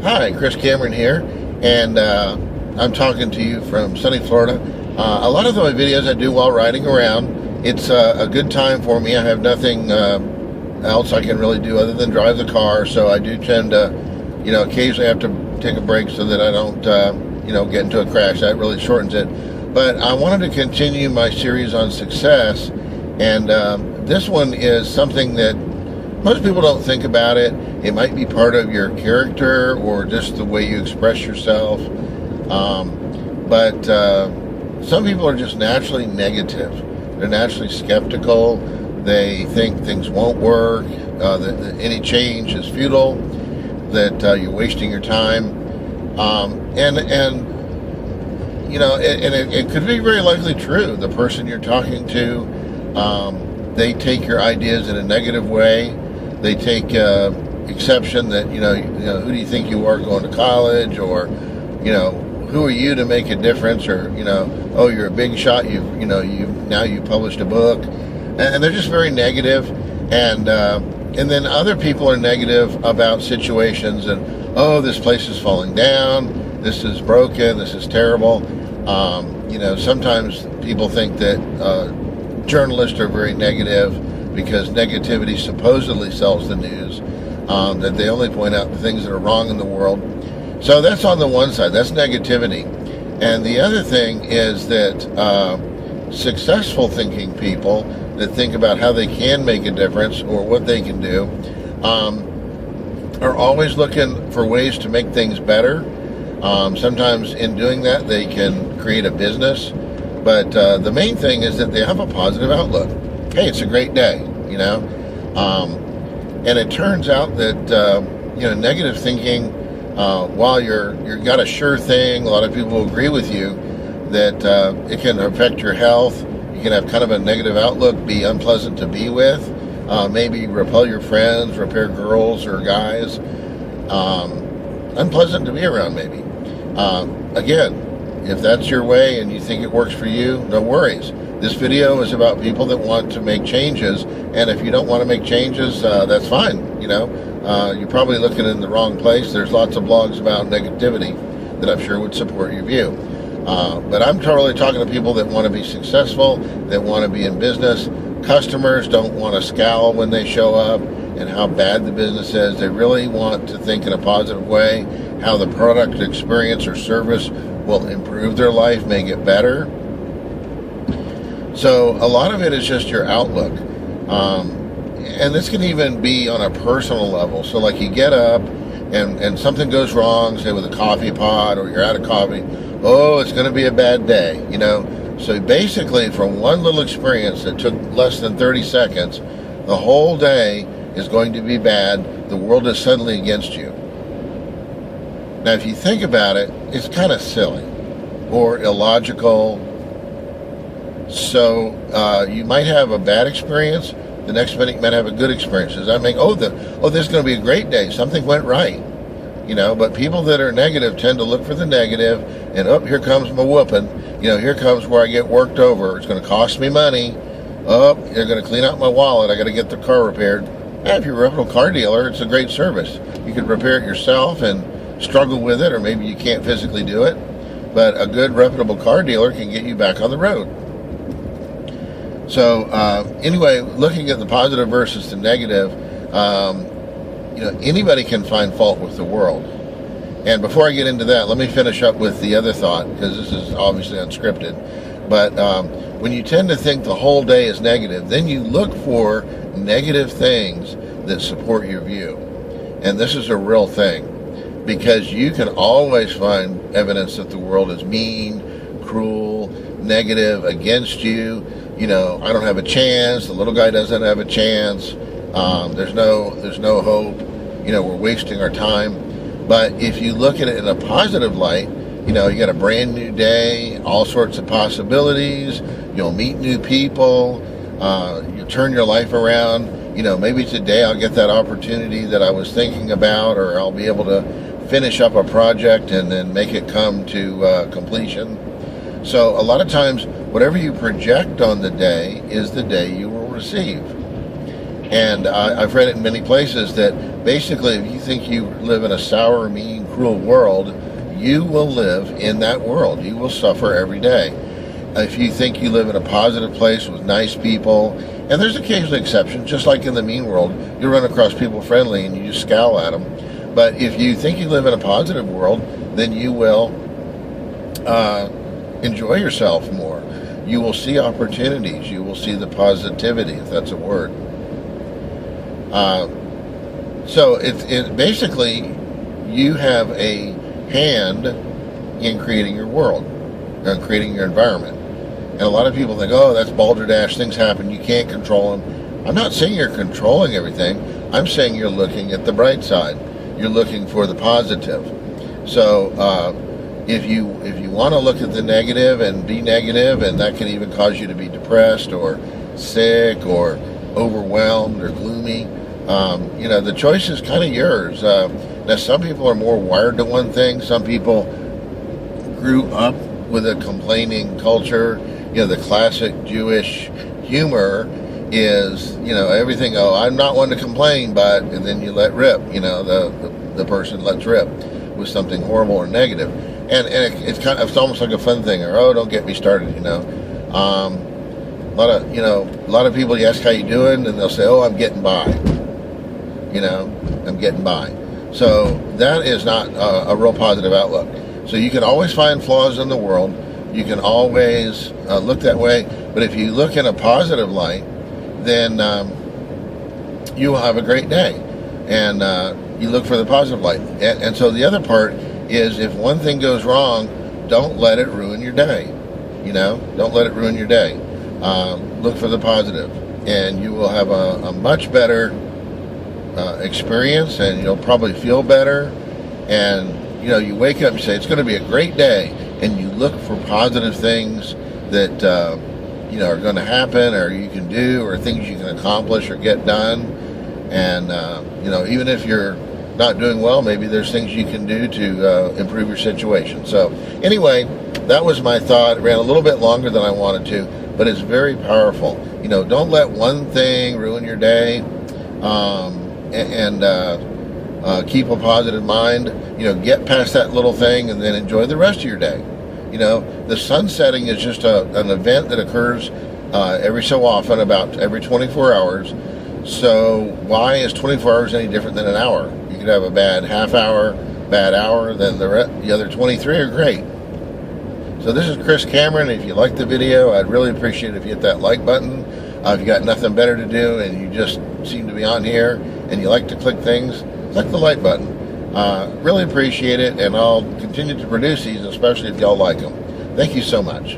Hi, Chris Cameron here, and I'm talking to you from sunny Florida. A lot of my videos I do while riding around. It's a good time for me. I have nothing else I can really do other than drive the car, so I do tend to, occasionally have to take a break so that I don't, get into a crash. That really shortens it. But I wanted to continue my series on success, and this one is something that most people don't think about it. It might be part of your character or just the way you express yourself. But some people are just naturally negative. They're naturally skeptical. They think things won't work, that any change is futile, that you're wasting your time. And it could be very likely true. The person you're talking to, they take your ideas in a negative way. They take exception that, who do you think you are going to college, or, who are you to make a difference, or, oh, you're a big shot, you've published a book, and they're just very negative. And then other people are negative about situations, and, oh, this place is falling down, this is broken, this is terrible. Sometimes people think that journalists are very negative because negativity supposedly sells the news, that they only point out the things that are wrong in the world. So that's on the one side, that's negativity. And the other thing is that successful thinking people that think about how they can make a difference or what they can do are always looking for ways to make things better. Sometimes in doing that they can create a business, but the main thing is that they have a positive outlook. Hey, it's a great day, and it turns out that negative thinking, while you've got a sure thing, a lot of people agree with you that it can affect your health. You can have kind of a negative outlook, be unpleasant to be with, maybe repel your friends, repair girls or guys, unpleasant to be around maybe. Again, if that's your way and you think it works for you, no worries. This video is about people that want to make changes, and if you don't want to make changes, that's fine. You're probably looking in the wrong place. There's lots of blogs about negativity that I'm sure would support your view. But I'm totally talking to people that want to be successful, that want to be in business. Customers don't want to scowl when they show up and how bad the business is. They really want to think in a positive way, how the product experience or service will improve their life, make it better. So a lot of it is just your outlook. And this can even be on a personal level. So like you get up and something goes wrong, say with a coffee pot, or you're out of coffee. Oh, it's going to be a bad day, So basically from one little experience that took less than 30 seconds, the whole day is going to be bad. The world is suddenly against you. Now, if you think about it, it's kind of silly or illogical. So you might have a bad experience. The next minute you might have a good experience. Does that mean, this is going to be a great day. Something went right. But people that are negative tend to look for the negative, and here comes my whooping. Here comes where I get worked over. It's going to cost me money. They're going to clean out my wallet. I got to get the car repaired. If you're a reputable car dealer, it's a great service. You can repair it yourself and struggle with it, or maybe you can't physically do it. But a good reputable car dealer can get you back on the road. So anyway, looking at the positive versus the negative, anybody can find fault with the world. And before I get into that, let me finish up with the other thought, because this is obviously unscripted. But when you tend to think the whole day is negative, then you look for negative things that support your view. And this is a real thing, because you can always find evidence that the world is mean, cruel, negative, against you. I don't have a chance. The little guy doesn't have a chance. There's no hope. We're wasting our time. But if you look at it in a positive light, you got a brand new day, all sorts of possibilities. You'll meet new people. You'll turn your life around. Maybe today I'll get that opportunity that I was thinking about, or I'll be able to finish up a project and then make it come to completion. So a lot of times, whatever you project on the day is the day you will receive. And I've read it in many places that basically if you think you live in a sour, mean, cruel world, you will live in that world. You will suffer every day. If you think you live in a positive place with nice people, and there's occasionally exceptions, just like in the mean world, you run across people friendly and you just scowl at them. But if you think you live in a positive world, then you will enjoy yourself more. You will see opportunities. You will see the positivity, if that's a word. So it basically, you have a hand in creating your world and creating your environment. And a lot of people think, oh, that's balderdash, things happen, you can't control them. I'm not saying you're controlling everything. I'm saying you're looking at the bright side. You're looking for the positive. So if you want to look at the negative and be negative, and that can even cause you to be depressed or sick or overwhelmed or gloomy, the choice is kind of yours. Now, some people are more wired to one thing. Some people grew up with a complaining culture. The classic Jewish humor is, everything, oh, I'm not one to complain, but, and then you let rip, the person lets rip with something horrible or negative. And it's almost like a fun thing, or, oh, don't get me started, a lot of people, you ask how you doing, and they'll say, oh, I'm getting by. I'm getting by. So that is not a real positive outlook. So you can always find flaws in the world. You can always look that way. But if you look in a positive light, then you will have a great day. And you look for the positive light. And so the other part is, if one thing goes wrong, don't let it ruin your day. Don't let it ruin your day. Look for the positive, and you will have a much better experience, and you'll probably feel better. And you wake up and say, it's going to be a great day, and you look for positive things that are going to happen, or you can do, or things you can accomplish or get done. And even if you're not doing well, maybe there's things you can do to improve your situation. So anyway, that was my thought. It ran a little bit longer than I wanted to, but it's very powerful. Don't let one thing ruin your day, and keep a positive mind. Get past that little thing and then enjoy the rest of your day. The sun setting is just an event that occurs every so often, about every 24 hours. So why is 24 hours any different than an hour? You could have a bad half hour, bad hour, then the other 23 are great. So this is Chris Cameron. If you liked the video, I'd really appreciate it if you hit that like button. If you got nothing better to do and you just seem to be on here and you like to click things, click the like button. Really appreciate it, and I'll continue to produce these, especially if y'all like them. Thank you so much.